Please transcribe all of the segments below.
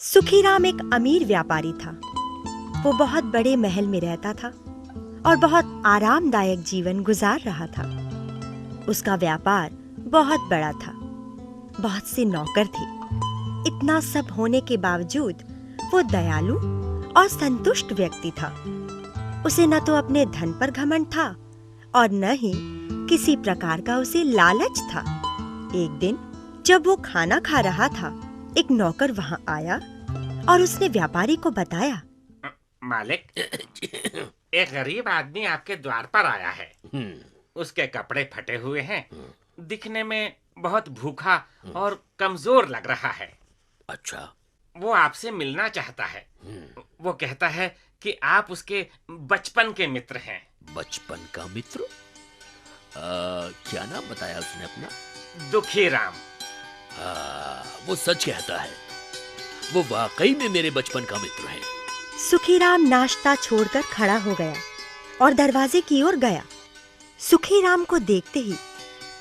सुखीराम एक अमीर व्यापारी था। वो बहुत बड़े महल में रहता था और बहुत आरामदायक जीवन गुजार रहा था। उसका व्यापार बहुत बड़ा था, बहुत से नौकर थे। इतना सब होने के बावजूद वो दयालु और संतुष्ट व्यक्ति था। उसे न तो अपने धन पर घमंड था और न ही किसी प्रकार का उसे लालच था। एक दिन जब वो खाना खा रहा था, एक नौकर वहां आया और उसने व्यापारी को बताया, मालिक, एक गरीब आदमी आपके द्वार पर आया है। उसके कपड़े फटे हुए हैं, दिखने में बहुत भूखा और कमजोर लग रहा है। अच्छा। वो आपसे मिलना चाहता है। वो कहता है कि आप उसके बचपन के मित्र हैं। बचपन का मित्र? क्या नाम बताया उसने अपना? दुखीराम। वो सच कहता है, वो वाकई में मेरे बचपन का मित्र है। सुखीराम नाश्ता छोड़कर खड़ा हो गया और दरवाजे की ओर गया। सुखीराम को देखते ही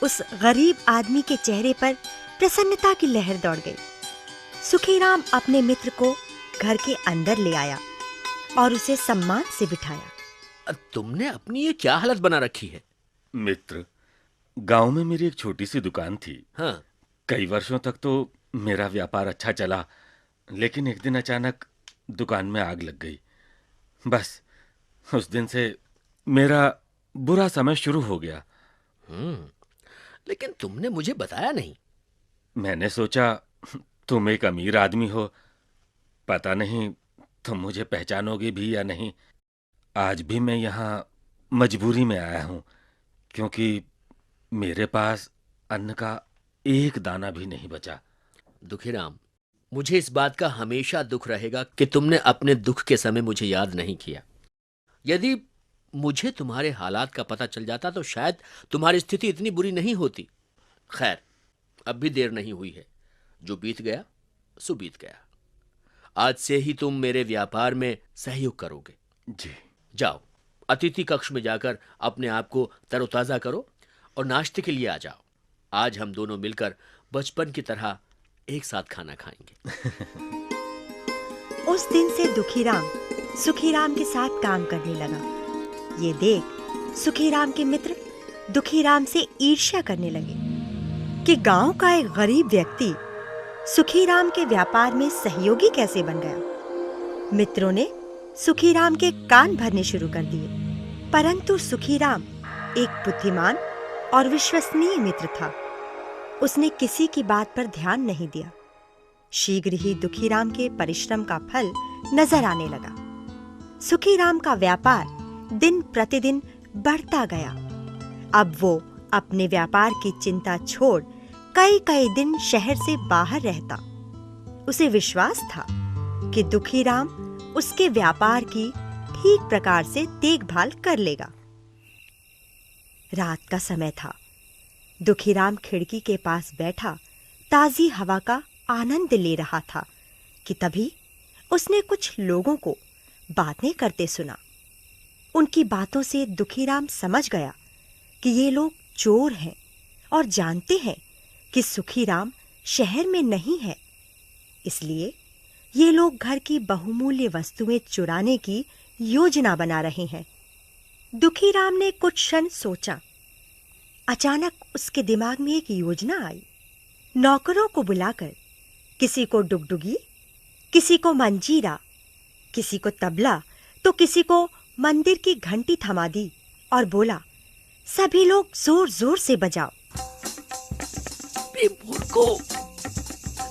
उस गरीब आदमी के चेहरे पर प्रसन्नता की लहर दौड़ गई। सुखीराम अपने मित्र को घर के अंदर ले आया और उसे सम्मान से बिठाया। तुमने अपनी ये क्या हालत बना रखी है? मित्र, गांव में मेरी एक छोटी सी दुकान थी। हाँ। कई वर्षों तक तो मेरा व्यापार अच्छा चला, लेकिन एक दिन अचानक दुकान में आग लग गई। बस उस दिन से मेरा बुरा समय शुरू हो गया। लेकिन तुमने मुझे बताया नहीं। मैंने सोचा तुम एक अमीर आदमी हो, पता नहीं तुम मुझे पहचानोगे भी या नहीं। आज भी मैं यहाँ मजबूरी में आया हूँ, क्योंकि मेरे पास अन्न का एक दाना भी नहीं बचा। दुखीराम, मुझे इस बात का हमेशा दुख रहेगा कि तुमने अपने दुख के समय मुझे याद नहीं किया। यदि मुझे तुम्हारे हालात का पता चल जाता तो शायद तुम्हारी स्थिति इतनी बुरी नहीं होती। खैर, अब भी देर नहीं हुई है। जो बीत गया सो बीत गया। आज से ही तुम मेरे व्यापार में सहयोग करोगे। जी। जाओ, अतिथि कक्ष में जाकर अपने आप को तरोताजा करो और नाश्ते के लिए आ जाओ। आज हम दोनों मिलकर बचपन की तरह एक साथ खाना खाएंगे। उस दिन से दुखीराम सुखीराम के साथ काम करने लगा। ये देख सुखीराम के मित्र दुखीराम से ईर्ष्या करने लगे कि गांव का एक गरीब व्यक्ति सुखीराम के व्यापार में सहयोगी कैसे बन गया। मित्रों ने सुखीराम के कान भरने शुरू कर दिए, परंतु सुखीराम एक बुद्धिमान और विश्वसनीय मित्र था। उसने किसी की बात पर ध्यान नहीं दिया। शीघ्र ही दुखीराम के परिश्रम का फल नजर आने लगा। सुखीराम का व्यापार दिन प्रतिदिन बढ़ता गया। अब वो अपने व्यापार की चिंता छोड़ कई कई दिन शहर से बाहर रहता। उसे विश्वास था कि दुखीराम उसके व्यापार की ठीक प्रकार से देखभाल कर लेगा। रात का समय था। दुखीराम खिड़की के पास बैठा ताजी हवा का आनंद ले रहा था कि तभी उसने कुछ लोगों को बातें करते सुना। उनकी बातों से दुखीराम समझ गया कि ये लोग चोर हैं और जानते हैं कि सुखीराम शहर में नहीं है। इसलिए ये लोग घर की बहुमूल्य वस्तुएं चुराने की योजना बना रहे हैं। दुखीराम ने कुछ क्षण सोचा। अचानक उसके दिमाग में एक योजना आई। नौकरों को बुलाकर किसी को डुगडुगी, किसी को मंजीरा, किसी को तबला तो किसी को मंदिर की घंटी थमा दी और बोला, सभी लोग जोर जोर से बजाओ। मूर्खो,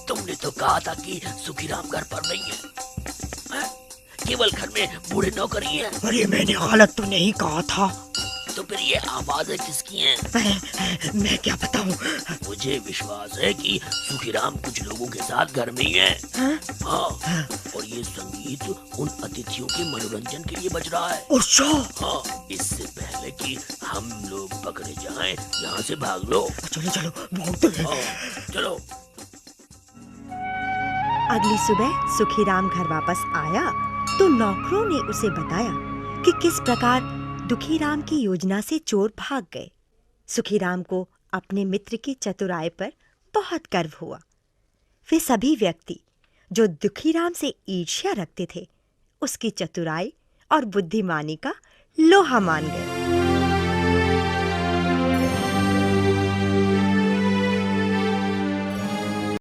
तुमने तो कहा था कि सुखीराम घर पर नहीं है। केवल घर में बूढ़े नौकर ही हैं। अरे मैंने गलत तो नहीं कहा था। तो फिर ये आवाजें किसकी हैं? मैं क्या बताऊं? मुझे विश्वास है कि सुखीराम कुछ लोगों के साथ घर में ही है। हाँ, और ये संगीत उन अतिथियों के मनोरंजन के लिए बज रहा है। हाँ, इससे पहले कि हम लोग पकड़े जाएं, यहाँ से भाग लो। चलो चलो, भागते हैं। चलो। अगली सुबह सुखीराम घर वापस आया तो नौकरों ने उसे बताया कि किस प्रकार दुखीराम की योजना से चोर भाग गए। सुखीराम को अपने मित्र की चतुराई पर बहुत गर्व हुआ। वे सभी व्यक्ति जो दुखीराम से ईर्ष्या रखते थे, उसकी चतुराई और बुद्धिमानी का लोहा मान गए।